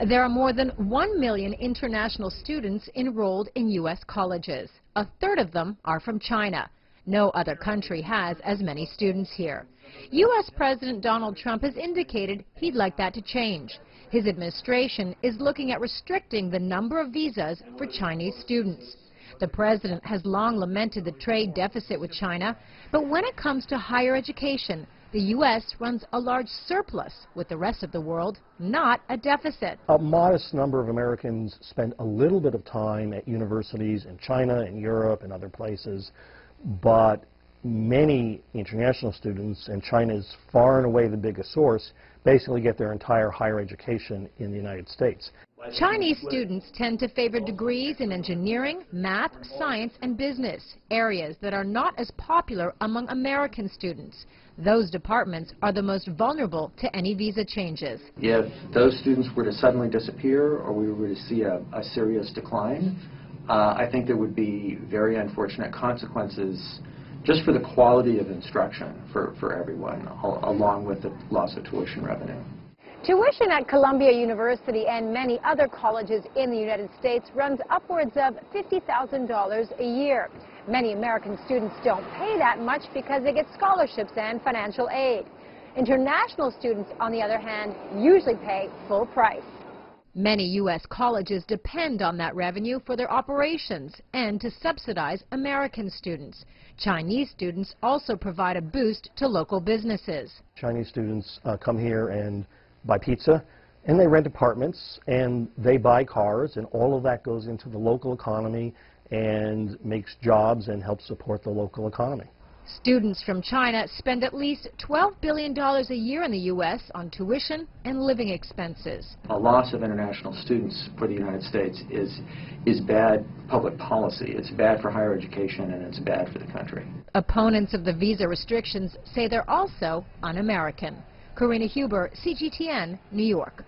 There are more than 1 million international students enrolled in U.S. colleges. A third of them are from China. No other country has as many students here. U.S. President Donald Trump has indicated he'd like that to change. His administration is looking at restricting the number of visas for Chinese students. The president has long lamented the trade deficit with China, but when it comes to higher education, the U.S. runs a large surplus with the rest of the world, not a deficit. A modest number of Americans spend a little bit of time at universities in China and Europe and other places, but many international students, and China is far and away the biggest source, basically get their entire higher education in the United States. Chinese students tend to favor degrees in engineering, math, science, and business, areas that are not as popular among American students. Those departments are the most vulnerable to any visa changes. If those students were to suddenly disappear or we were to see a serious decline, I think there would be very unfortunate consequences just for the quality of instruction for everyone, along with the loss of tuition revenue. Tuition at Columbia University and many other colleges in the United States runs upwards of $50,000 a year. Many American students don't pay that much because they get scholarships and financial aid. International students, on the other hand, usually pay full price. Many U.S. colleges depend on that revenue for their operations and to subsidize American students. Chinese students also provide a boost to local businesses. Chinese students come here and buy pizza, and they rent apartments, and they buy cars, and all of that goes into the local economy and makes jobs and helps support the local economy. Students from China spend at least $12 billion a year in the U.S. on tuition and living expenses. A loss of international students for the United States is bad public policy. It's bad for higher education, and it's bad for the country. Opponents of the visa restrictions say they're also un-American. Karina Huber, CGTN, New York.